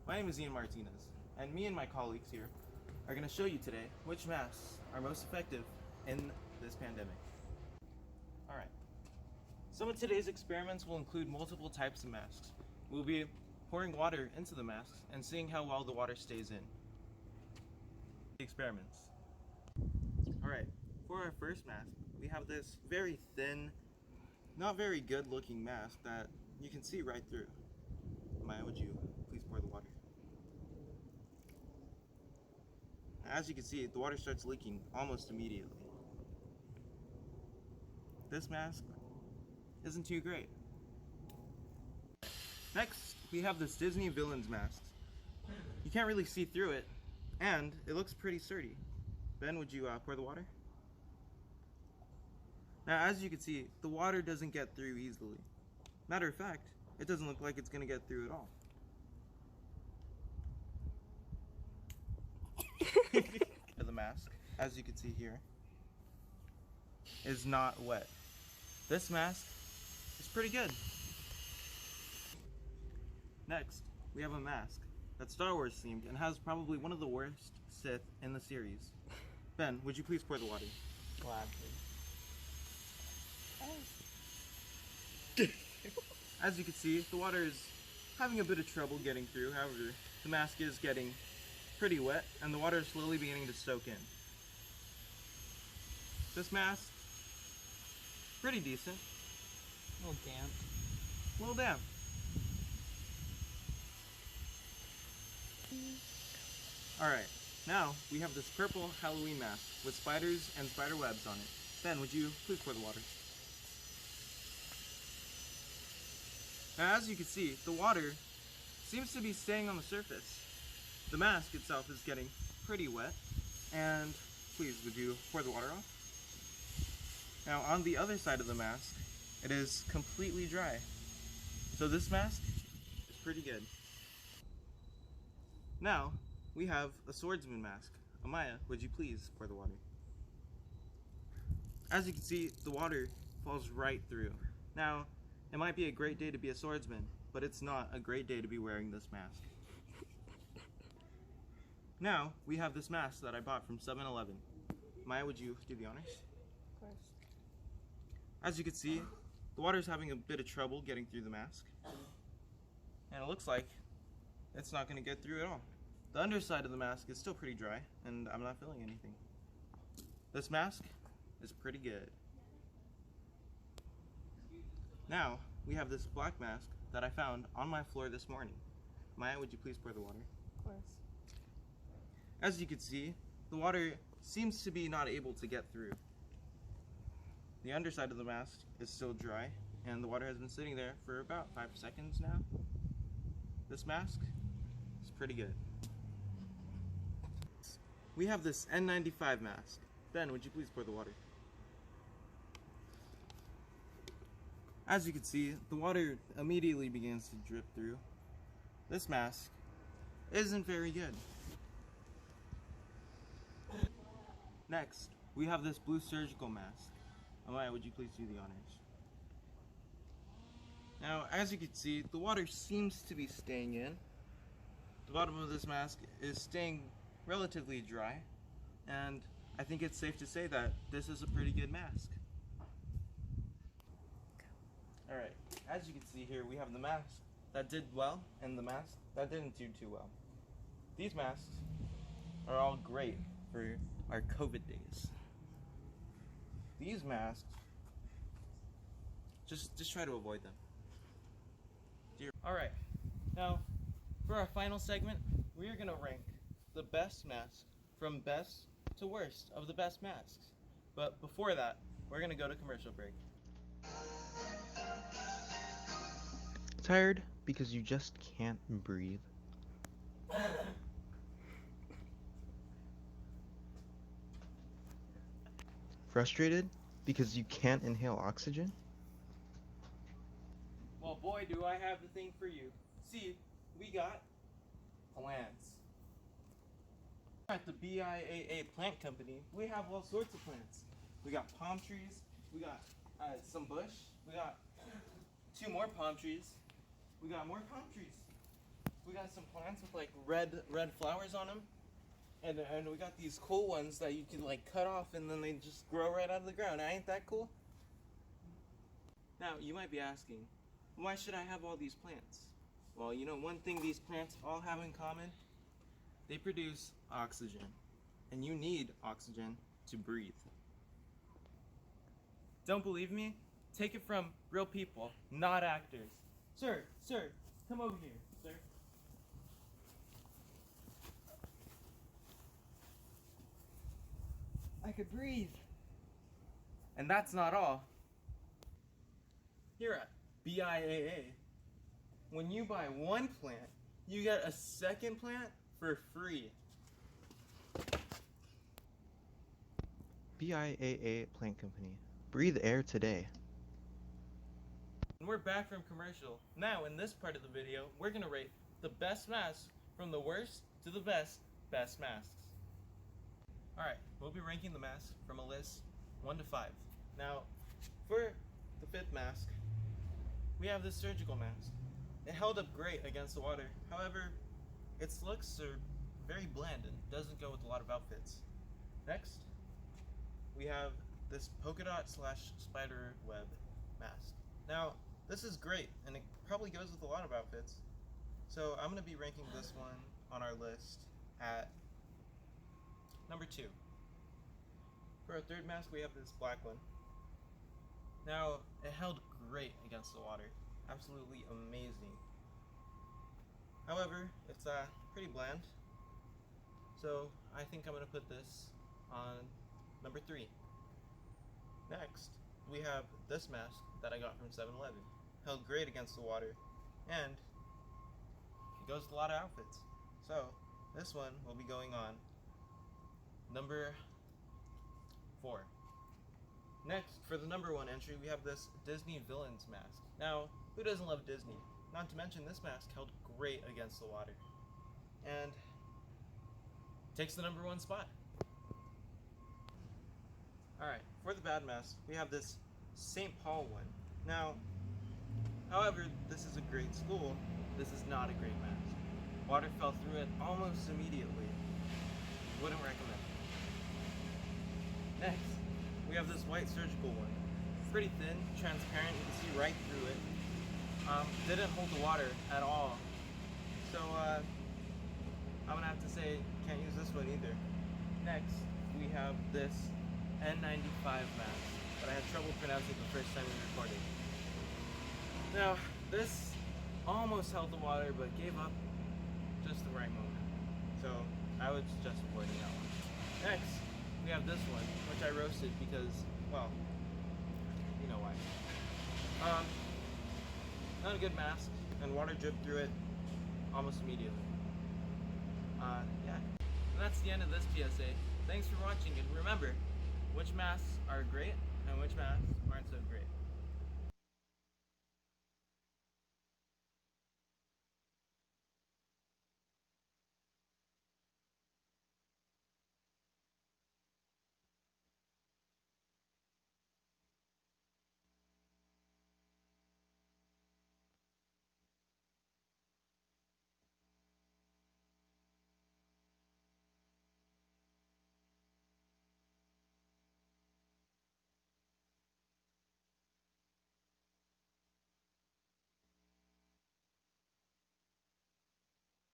My name is Ian Martinez, and me and my colleagues here are going to show you today which masks are most effective in this pandemic. Alright, some of today's experiments will include multiple types of masks. We'll be pouring water into the masks and seeing how well the water stays in. Experiments. Alright, for our first mask, we have this very thin, not very good looking mask that you can see right through. Maya, would you please pour the water? As you can see, the water starts leaking almost immediately. This mask isn't too great. Next, we have this Disney villain's mask. You can't really see through it, and it looks pretty sturdy. Ben, would you pour the water? Now, as you can see, the water doesn't get through easily. Matter of fact, it doesn't look like it's going to get through at all. The mask, as you can see here, is not wet. This mask is pretty good. Next, we have a mask that's Star Wars themed and has probably one of the worst Sith in the series. Ben, would you please pour the water? Gladly. As you can see, the water is having a bit of trouble getting through. However, the mask is getting pretty wet and the water is slowly beginning to soak in. This mask, pretty decent. A little damp. A little damp. Alright, now we have this purple Halloween mask with spiders and spider webs on it. Ben, would you please pour the water? Now, as you can see, the water seems to be staying on the surface. The mask itself is getting pretty wet, and please, would you pour the water off? Now, on the other side of the mask, it is completely dry. So this mask is pretty good. Now, we have a swordsman mask. Amaya, would you please pour the water? As you can see, the water falls right through. Now, it might be a great day to be a swordsman, but it's not a great day to be wearing this mask. Now, we have this mask that I bought from 7-Eleven. Maya, would you do the honors? Of course. As you can see, the water is having a bit of trouble getting through the mask. And it looks like it's not going to get through at all. The underside of the mask is still pretty dry, and I'm not feeling anything. This mask is pretty good. Now, we have this black mask that I found on my floor this morning. Maya, would you please pour the water? Of course. As you can see, the water seems to be not able to get through. The underside of the mask is still dry, and the water has been sitting there for about 5 seconds now. This mask is pretty good. We have this N95 mask. Ben, would you please pour the water? As you can see, the water immediately begins to drip through. This mask isn't very good. Next, we have this blue surgical mask. Amaya, would you please do the honors? Now, as you can see, the water seems to be staying in. The bottom of this mask is staying relatively dry, and I think it's safe to say that this is a pretty good mask. Alright, as you can see here, we have the mask that did well and the mask that didn't do too well. These masks are all great for our COVID days. These masks, just try to avoid them. Alright, now for our final segment, we are going to rank the best mask from best to worst of the best masks. But before that, we're going to go to commercial break. Tired because you just can't breathe. Frustrated because you can't inhale oxygen? Well, boy, do I have the thing for you. See, we got plants. At the BIAA Plant Company, we have all sorts of plants. We got palm trees, we got some bush, we got 2 more palm trees, we got more palm trees. we got some plants with like red flowers on them. And we got these cool ones that you can like cut off and then they just grow right out of the ground. Ain't that cool? Now, you might be asking, why should I have all these plants? Well, you know, one thing these plants all have in common, they produce oxygen. And you need oxygen to breathe. Don't believe me? Take it from real people, not actors. Sir, come over here, sir. I could breathe. And that's not all. Here at BIAA, when you buy one plant, you get a second plant for free. BIAA Plant Company. Breathe air today. And we're back from commercial. Now, in this part of the video, we're gonna rate the best masks from the worst to the best masks. Alright, we'll be ranking the masks from a list 1 to 5. Now, for the 5th mask, we have this surgical mask. It held up great against the water. However, its looks are very bland and doesn't go with a lot of outfits. Next, we have this polka dot / spider web mask. Now, this is great and it probably goes with a lot of outfits. So I'm going to be ranking this one on our list at number 2. For our 3rd mask, we have this black one. Now, it held great against the water. Absolutely amazing. However, it's pretty bland. So I think I'm going to put this on number 3. Next, we have this mask that I got from 7-Eleven. Held great against the water, and it goes with a lot of outfits. So this one will be going on number 4. Next, for the number 1 entry, we have this Disney Villains mask. Now, who doesn't love Disney? Not to mention, this mask held great against the water, and takes the number 1 spot. Alright, for the bad mask, we have this St. Paul one. Now, however, this is a great school, this is not a great mask. Water fell through it almost immediately. Wouldn't recommend. Next, we have this white surgical one. Pretty thin, transparent, you can see right through it. Didn't hold the water at all. So, I'm gonna have to say, can't use this one either. Next, we have this N95 mask that I had trouble pronouncing the first time we recorded. Now, this almost held the water, but gave up just the right moment. So, I would suggest avoiding that one. Next, we have this one, which I roasted because, well, you know why. Not a good mask, and water dripped through it almost immediately. Yeah. And that's the end of this PSA. Thanks for watching, and remember, which masks are great and which masks